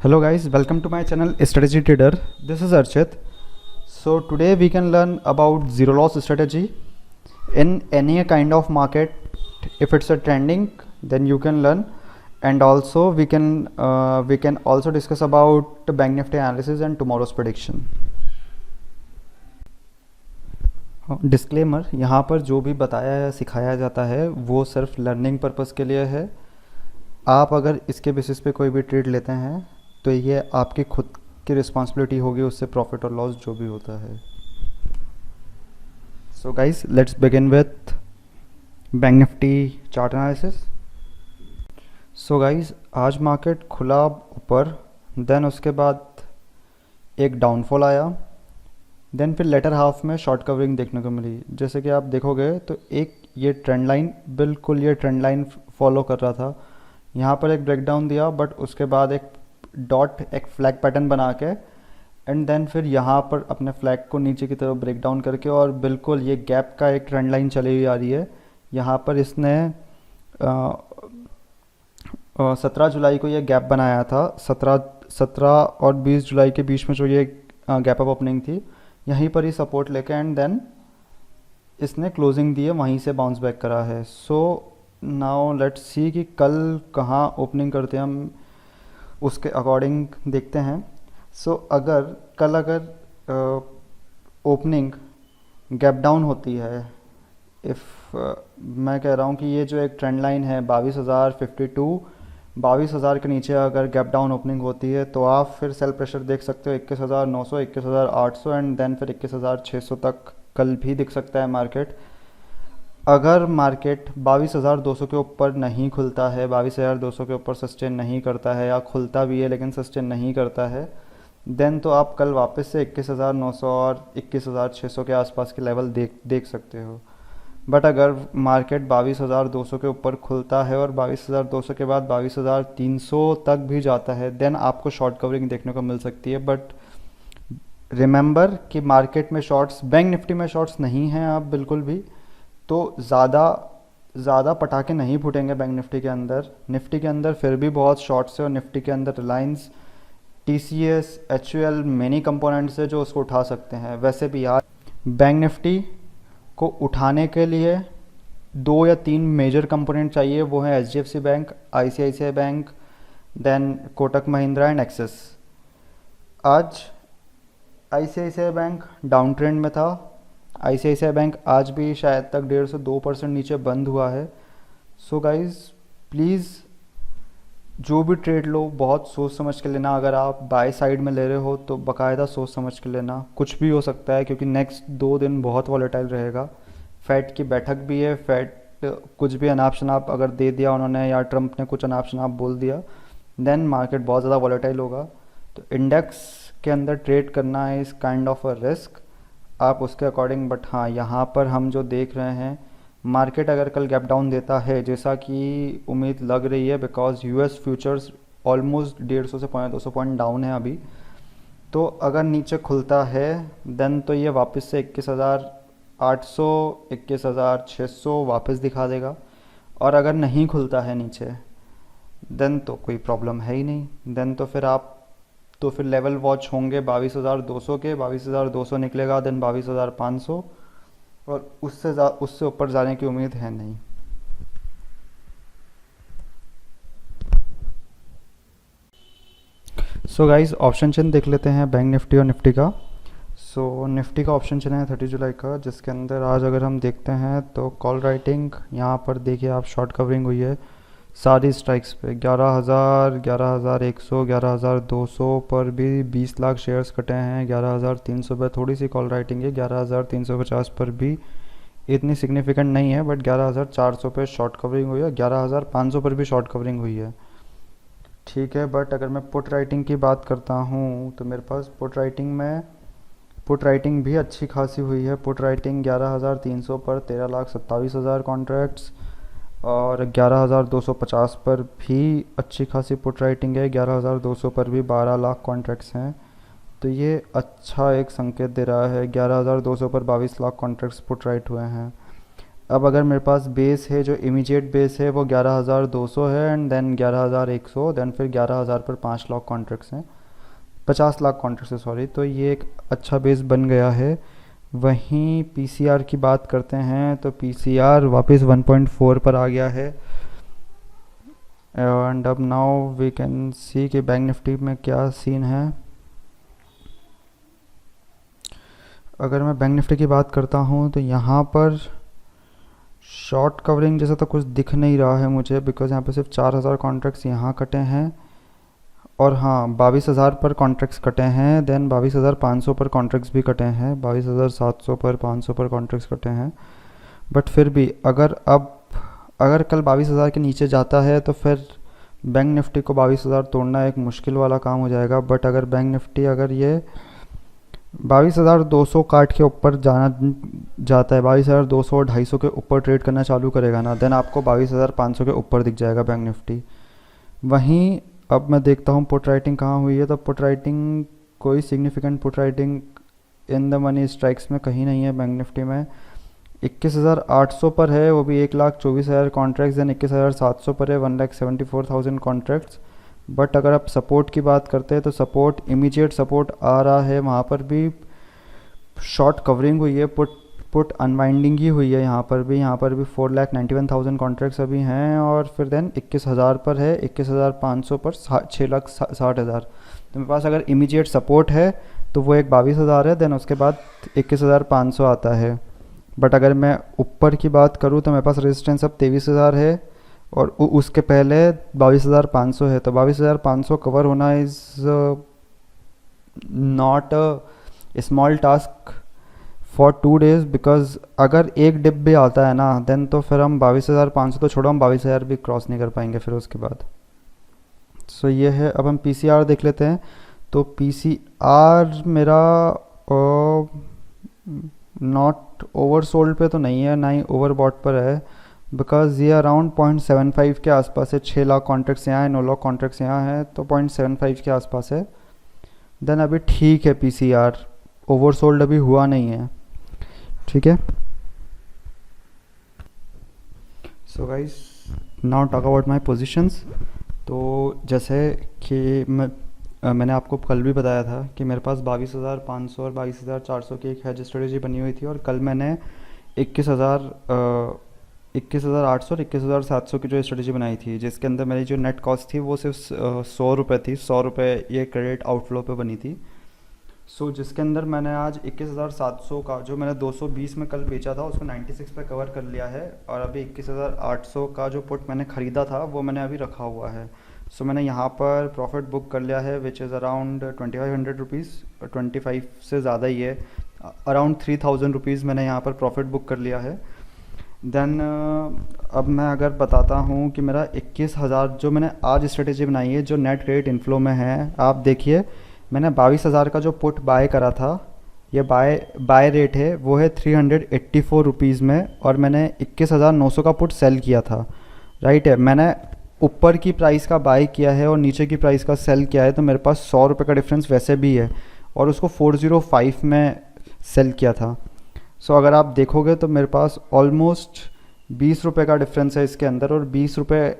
Hello guys, welcome to my channel Strategy Trader. This is Archit. So today we can learn about zero loss strategy in any kind of market. If it's a trending, then you can learn, and also we can also discuss about the Bank Nifty analysis and tomorrow's prediction. Disclaimer, यहाँ पर जो भी बताया या सिखाया जाता है वो सिर्फ लर्निंग पर्पस के लिए है। आप अगर इसके बेसिस पे कोई भी ट्रेड लेते हैं तो ये आपकी खुद की रिस्पॉन्सिबिलिटी होगी, उससे प्रॉफिट और लॉस जो भी होता है। So guys, let's begin with bank Nifty chart analysis. So guys, आज मार्केट खुला ऊपर, देन उसके बाद एक डाउनफॉल आया, देन फिर लेटर हाफ में शॉर्ट कवरिंग देखने को मिली। जैसे कि आप देखोगे तो एक ये ट्रेंड लाइन, बिल्कुल ये ट्रेंड लाइन फॉलो कर रहा था। यहाँ पर एक ब्रेकडाउन दिया, बट उसके बाद एक डॉट, एक फ्लैग पैटर्न बना के, एंड देन फिर यहाँ पर अपने फ्लैग को नीचे की तरफ ब्रेक डाउन करके, और बिल्कुल ये गैप का एक ट्रेंड लाइन चली हुई आ रही है। यहाँ पर इसने 17 जुलाई को ये गैप बनाया था। 17 और 20 जुलाई के बीच में जो ये गैप अप ओपनिंग थी, यहीं पर ही सपोर्ट लेके एंड देन इसने क्लोजिंग दी है, वहीं से बाउंस बैक करा है। सो नाउ लेट्स सी कि कल कहाँ ओपनिंग करते हैं, हम उसके अकॉर्डिंग देखते हैं। सो अगर ओपनिंग गैप डाउन होती है, मैं कह रहा हूँ कि ये जो एक ट्रेंड लाइन है 22,052, 22,000 के नीचे अगर गैप डाउन ओपनिंग होती है तो आप फिर सेल प्रेशर देख सकते हो 21,900, 21,800 एंड देन फिर 21,600 तक कल भी दिख सकता है मार्केट। अगर मार्केट 22,200 के ऊपर नहीं खुलता है, 22,200 के ऊपर सस्टेन नहीं करता है, या खुलता भी है लेकिन सस्टेन नहीं करता है, देन तो आप कल वापस से 21,900 और 21,600 के आसपास के लेवल देख सकते हो। बट अगर मार्केट 22,200 के ऊपर खुलता है और 22,200 के बाद 22,300 तक भी जाता है, देन आपको शॉर्ट कवरिंग देखने को मिल सकती है। बट रिमेंबर कि मार्केट में शॉर्ट्स, बैंक निफ्टी में शॉर्ट्स नहीं हैं आप बिल्कुल भी, तो ज़्यादा पटाखे नहीं फूटेंगे बैंक निफ्टी के अंदर। निफ्टी के अंदर फिर भी बहुत शॉर्ट्स है, और निफ्टी के अंदर Reliance, TCS, HUL, many components है जो उसको उठा सकते हैं। वैसे भी यार, बैंक निफ्टी को उठाने के लिए 2 या 3 मेजर कंपोनेंट चाहिए, वो है HDFC bank, ICICI bank, then Kotak Mahindra and Axis. आज ICICI बैंक डाउन ट्रेंड में था। ICICI बैंक आज भी शायद तक 1.5 से 2% नीचे बंद हुआ है। सो गाइज, प्लीज़ जो भी ट्रेड लो बहुत सोच समझ के लेना। अगर आप बाय साइड में ले रहे हो तो बाकायदा सोच समझ के लेना, कुछ भी हो सकता है, क्योंकि नेक्स्ट 2 दिन बहुत वॉलेटाइल रहेगा। फेड की बैठक भी है, फेड कुछ भी अनाप शनाप अगर दे दिया उन्होंने, या ट्रंप ने कुछ अनाप शनाप बोल दिया, देन मार्केट बहुत ज़्यादा वॉलेटाइल होगा। तो इंडेक्स के अंदर ट्रेड करना है इस काइंड ऑफ अ रिस्क, आप उसके अकॉर्डिंग। बट हाँ, यहाँ पर हम जो देख रहे हैं, मार्केट अगर कल गैप डाउन देता है जैसा कि उम्मीद लग रही है, बिकॉज US फ्यूचर्स ऑलमोस्ट 150 से 200 पॉइंट डाउन है अभी, तो अगर नीचे खुलता है देन तो ये वापस से 21,800, 21,600 वापस दिखा देगा। और अगर नहीं खुलता है नीचे, देन तो कोई प्रॉब्लम है ही नहीं। देन तो फिर लेवल वॉच होंगे 22,200 के, 22,200 निकलेगा, देन 22,500, और उससे ऊपर जाने की उम्मीद है नहीं। सो गाइस, ऑप्शन चेन देख लेते हैं बैंक निफ्टी और निफ्टी का। सो निफ्टी का ऑप्शन चेन है 30 जुलाई का, जिसके अंदर आज अगर हम देखते हैं तो कॉल राइटिंग, यहाँ पर देखिए आप, शॉर्ट कवरिंग हुई है सारी स्ट्राइक्स पे। 11,000, 11,100, 11,200 पर भी 20 लाख शेयर्स कटे हैं। 11,300 पर थोड़ी सी कॉल राइटिंग है, 11,350 पर भी इतनी सिग्निफिकेंट नहीं है, बट 11,400 पे शॉर्ट कवरिंग हुई है, 11,500 पर भी शॉर्ट कवरिंग हुई है। ठीक है, बट अगर मैं पुट राइटिंग की बात करता हूँ तो मेरे पास पुट राइटिंग भी अच्छी खासी हुई है। पुट राइटिंग 11,300 पर 13,27,000 कॉन्ट्रैक्ट्स, और 11,250 पर भी अच्छी खासी पुट राइटिंग है। 11,200 पर भी 12 लाख कॉन्ट्रैक्ट्स हैं, तो ये अच्छा एक संकेत दे रहा है। 11,200 पर 22 लाख कॉन्ट्रैक्ट्स पुट राइट हुए हैं। अब अगर मेरे पास बेस है, जो इमीडिएट बेस है वो 11,200 है, एंड देन 11,100, देन फिर 11,000 पर 5 लाख कॉन्ट्रैक्ट्स हैं, 50 लाख कॉन्ट्रैक्ट्स है सॉरी, तो ये एक अच्छा बेस बन गया है। वहीं पीसीआर की बात करते हैं तो पीसीआर वापस 1.4 पर आ गया है। एंड अब नाउ वी कैन सी कि बैंक निफ्टी में क्या सीन है। अगर मैं बैंक निफ्टी की बात करता हूँ तो यहाँ पर शॉर्ट कवरिंग जैसा तो कुछ दिख नहीं रहा है मुझे, बिकॉज यहाँ पे सिर्फ 4,000 कॉन्ट्रैक्ट्स यहाँ कटे हैं, और हाँ 22,000 पर कॉन्ट्रैक्ट्स कटे हैं, देन 22,500 पर कॉन्ट्रैक्ट्स भी कटे हैं, 22,700 पर 500 पर कॉन्ट्रैक्ट्स कटे हैं। बट फिर भी अगर कल 22,000 के नीचे जाता है तो फिर बैंक निफ्टी को 22,000 तोड़ना एक मुश्किल वाला काम हो जाएगा। बट अगर बैंक निफ्टी अगर ये 22,200 काट के ऊपर जाता है, 22,200 और 250 के ऊपर ट्रेड करना चालू करेगा ना, देन आपको 22,500 के ऊपर दिख जाएगा बैंक निफ्टी। वहीं अब मैं देखता हूँ पुट राइटिंग कहाँ हुई है, तो पुट राइटिंग कोई significant put writing in the money strikes में कहीं नहीं है बैंक निफ्टी में। 21,800 पर है, वो भी 1,24,000 कॉन्ट्रैक्ट्स, देन 21,700 पर है 1,74,000 कॉन्ट्रैक्ट्स। बट अगर आप सपोर्ट की बात करते हैं तो सपोर्ट, इमीडिएट सपोर्ट आ रहा है, वहाँ पर भी शॉर्ट कवरिंग हुई है, पुट अनवाइंडिंग ही हुई है यहाँ पर भी 4,91,000 कॉन्ट्रैक्ट्स अभी हैं, और फिर देन 21,000 पर है, 21,500 पर 6,60,000। तो मेरे पास अगर इमीडिएट सपोर्ट है तो वो एक 22,000 है, देन उसके बाद 21,500 आता है। बट अगर मैं ऊपर की बात करूँ तो मेरे पास रेजिस्टेंस अब 23,000 है, और उसके पहले 22,500 है, तो 22,500 कवर होना is not a small task for 2 days, because अगर एक डिप भी आता है ना, देन तो फिर हम 22,500 तो छोड़ो, हम 22,000 भी क्रॉस नहीं कर पाएंगे फिर उसके बाद। सो ये है। अब हम पीसीआर देख लेते हैं। तो पीसीआर मेरा नॉट ओवर सोल्ड पे तो नहीं है, ना ही ओवर बॉट पर है, बिकॉज ये अराउंड 0.75 के आसपास है। 6 लाख कॉन्ट्रैक्ट्स यहाँ है, 9 लाख कॉन्ट्रैक्ट्स यहाँ है, तो 0.75 के आसपास है। देन अभी ठीक है, पीसीआर ओवर सोल्ड अभी हुआ नहीं है, ठीक है। So guys now talk about my positions. तो जैसे कि मैंने आपको कल भी बताया था कि मेरे पास 22,500 और 22,400 की एक हेज स्ट्रेटेजी बनी हुई थी, और कल मैंने 21,800 और 21,700 की जो स्ट्रेटेजी बनाई थी, जिसके अंदर मेरी जो नेट कॉस्ट थी वो सिर्फ 100 रुपये थी। 100 रुपये ये क्रेडिट आउटफ्लो पे बनी थी। सो जिसके अंदर मैंने आज 21,700 का जो मैंने 220 में कल बेचा था उसको 96 पे कवर कर लिया है, और अभी 21,800 का जो पुट मैंने ख़रीदा था वो मैंने अभी रखा हुआ है। सो मैंने यहाँ पर प्रॉफिट बुक कर लिया है, विच इज़ अराउंड 2,500 रुपीज़, 25 से ज़्यादा ही है, अराउंड 3,000 रुपीज़ मैंने यहाँ पर प्रॉफिट बुक कर लिया है। देन अब मैं अगर बताता हूँ कि मेरा 21,000 जो मैंने आज स्ट्रेटेजी बनाई है, जो नेट क्रेडिट इनफ्लो में है, आप देखिए मैंने 22,000 का जो पुट बाय करा था, ये बाय रेट है वो है 384 रुपीज़ में, और मैंने 21,900 का पुट सेल किया था, राइट है। मैंने ऊपर की प्राइस का बाय किया है और नीचे की प्राइस का सेल किया है, तो मेरे पास 100 रुपये का डिफरेंस वैसे भी है, और उसको 405 में सेल किया था। सो अगर आप देखोगे तो मेरे पास ऑलमोस्ट 20 रुपये का डिफरेंस है इसके अंदर, और 20 रुपये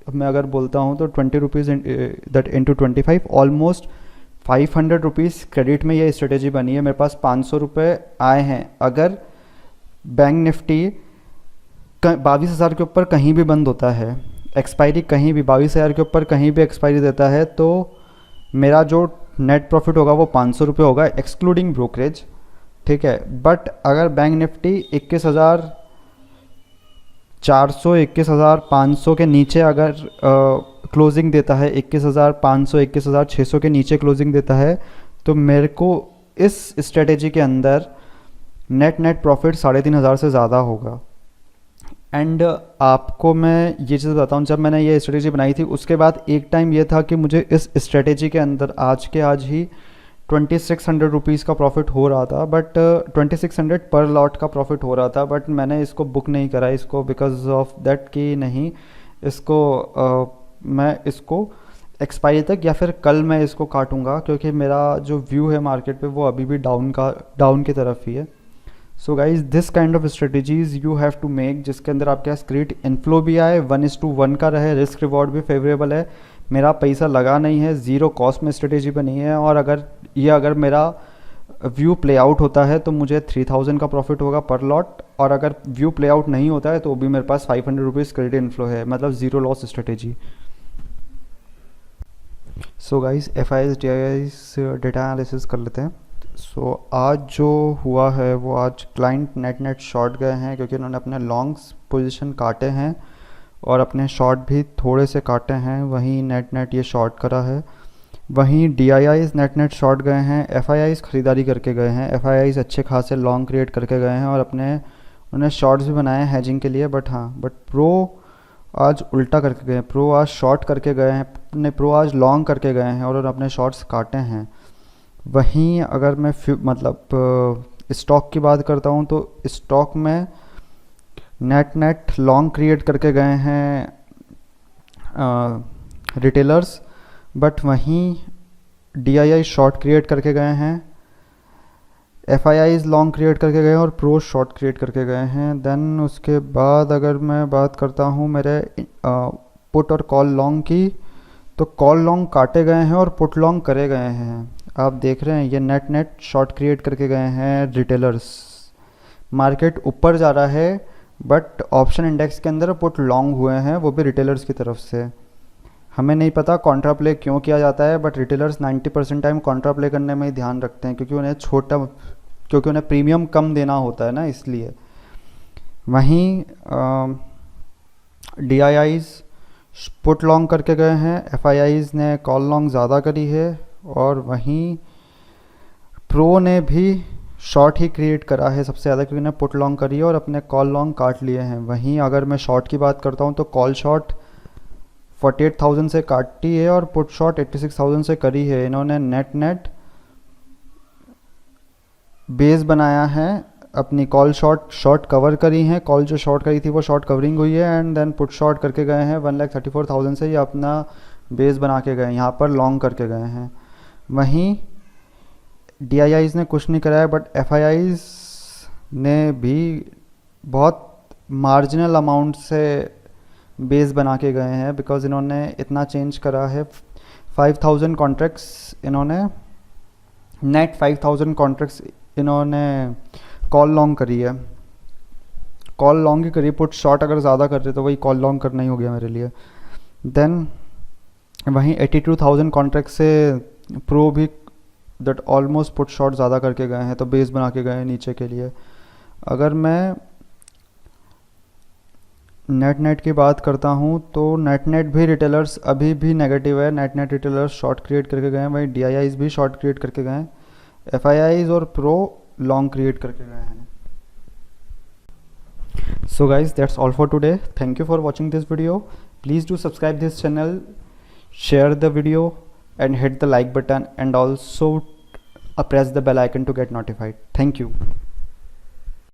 मैं अगर बोलता हूँ तो 20 rupees that into 25 almost 500 rupees credit में ये स्ट्रेटेजी बनी है। मेरे पास 500 रुपये आए हैं। अगर बैंक निफ्टी 22,000 के ऊपर कहीं भी बंद होता है, एक्सपायरी कहीं भी 22,000 के ऊपर कहीं भी एक्सपायरी देता है, तो मेरा जो नेट प्रॉफिट होगा वो 500 रुपये होगा, एक्सक्लूडिंग ब्रोकरेज, ठीक है। बट अगर बैंक निफ्टी 21,400 21,500 के नीचे अगर क्लोजिंग देता है, 21,500 21,600 के नीचे क्लोजिंग देता है, तो मेरे को इस स्ट्रेटेजी के अंदर नेट प्रॉफिट 3,500 से ज़्यादा होगा। एंड आपको मैं ये चीज़ बताता हूँ, जब मैंने ये स्ट्रेटेजी बनाई थी उसके बाद एक टाइम ये था कि मुझे इस स्ट्रेटेजी के अंदर आज ही 2,600 रुपीज़ का प्रॉफिट हो रहा था, बट 2,600 पर लॉट का प्रॉफिट हो रहा था, बट मैंने इसको बुक नहीं करा इसको, बिकॉज ऑफ दैट कि नहीं इसको मैं इसको एक्सपायरी तक या फिर कल मैं इसको काटूंगा, क्योंकि मेरा जो व्यू है मार्केट पे वो अभी भी डाउन की तरफ ही है। So guys this kind of strategies you have to make, जिसके अंदर आपके पास क्रेडिट इनफ्लो भी आए, 1:1 का रहे, रिस्क रिवॉर्ड भी फेवरेबल है, मेरा पैसा लगा नहीं है, ज़ीरो कॉस्ट में स्ट्रेटेजी बनी है, और अगर मेरा व्यू प्ले आउट होता है तो मुझे 3000 का प्रॉफिट होगा पर लॉट, और अगर व्यू प्ले आउट नहीं होता है तो भी मेरे पास 500 रुपीज़ क्रेडिट इनफ्लो है, मतलब zero loss strategy. So guys FIs DIs data analysis कर लेते हैं। सो आज जो हुआ है वो आज क्लाइंट नेट शॉर्ट गए हैं क्योंकि उन्होंने अपने लॉन्ग्स पोजीशन काटे हैं और अपने शॉर्ट भी थोड़े से काटे हैं, वहीं नेट ये शॉर्ट करा है। वहीं DIIs नेट शॉर्ट गए हैं, FIIs ख़रीदारी करके गए हैं, FIIs अच्छे खासे लॉन्ग क्रिएट करके गए हैं और उन्हें शॉर्ट्स भी बनाए हैं हेजिंग के लिए। बट प्रो आज उल्टा करके गए हैं, प्रो आज शॉर्ट करके गए हैं, प्रो आज लॉन्ग करके गए हैं और उन्होंने अपने शॉर्ट्स काटे हैं। वहीं अगर मैं स्टॉक की बात करता हूँ तो स्टॉक में नेट लॉन्ग क्रिएट करके गए हैं रिटेलर्स, बट वहीं DII शॉर्ट क्रिएट करके गए हैं, FIIs लॉन्ग क्रिएट करके गए हैं और प्रो शॉर्ट क्रिएट करके गए हैं। देन उसके बाद अगर मैं बात करता हूँ मेरे पुट और कॉल लॉन्ग की, तो कॉल लॉन्ग काटे गए हैं और पुट लॉन्ग करे गए हैं। आप देख रहे हैं ये नेट शॉर्ट क्रिएट करके गए हैं रिटेलर्स। मार्केट ऊपर जा रहा है बट ऑप्शन इंडेक्स के अंदर पुट लॉन्ग हुए हैं, वो भी रिटेलर्स की तरफ से। हमें नहीं पता कॉन्ट्रा प्ले क्यों किया जाता है, but retailers 90% time Contra play करने में ही ध्यान रखते हैं क्योंकि उन्हें प्रीमियम कम देना होता है ना, इसलिए। वहीं DIIs पुट लॉन्ग करके गए हैं, FIIs ने कॉल लॉन्ग ज़्यादा करी है, और वहीं प्रो ने भी शॉर्ट ही क्रिएट करा है सबसे ज़्यादा क्योंकि उन्हें पुट लॉन्ग करी है और अपने कॉल लॉन्ग काट लिए हैं। वहीं अगर मैं शॉर्ट की बात करता हूँ तो कॉल शॉर्ट 48,000 से काटी है और पुट शॉर्ट 86,000 से करी है। इन्होंने नेट बेस बनाया है, अपनी कॉल शॉर्ट कवर करी हैं, कॉल जो शॉर्ट करी थी वो शॉर्ट कवरिंग हुई है, एंड देन पुट शॉर्ट करके गए हैं 1,34,000 से, ये अपना बेस बना के गए, यहाँ पर लॉन्ग करके गए हैं। वहीं DIIs ने कुछ नहीं कराया, बट FIIs ने भी बहुत मार्जिनल अमाउंट से बेस बना के गए हैं, बिकॉज इन्होंने इतना चेंज करा है। 5,000 कॉन्ट्रैक्ट्स इन्होंने नेट 5,000 कॉन्ट्रैक्ट्स इन्होंने कॉल लॉन्ग करी है, कॉल लॉन्ग ही करी, पुट शॉर्ट अगर ज़्यादा कर रहे तो वही कॉल लॉन्ग करना ही हो गया मेरे लिए। देन वहीं 82,000 कॉन्ट्रैक्ट से प्रो भी दैट ऑलमोस्ट पुट शॉर्ट ज़्यादा करके गए हैं, तो बेस बना के गए हैं नीचे के लिए। अगर मैं नेट की बात करता हूँ तो नेट भी रिटेलर्स अभी भी नेगेटिव है, नेट रिटेलर्स शॉर्ट क्रिएट करके गए हैं, वहीं DIIs भी शॉर्ट क्रिएट करके गए हैं, FIIs और प्रो लॉन्ग क्रिएट करके गए हैं। So guys, that's all for today. Thank you for watching this video. Please do subscribe this channel, share the video and hit the like button, and also press the bell icon to get notified. Thank you.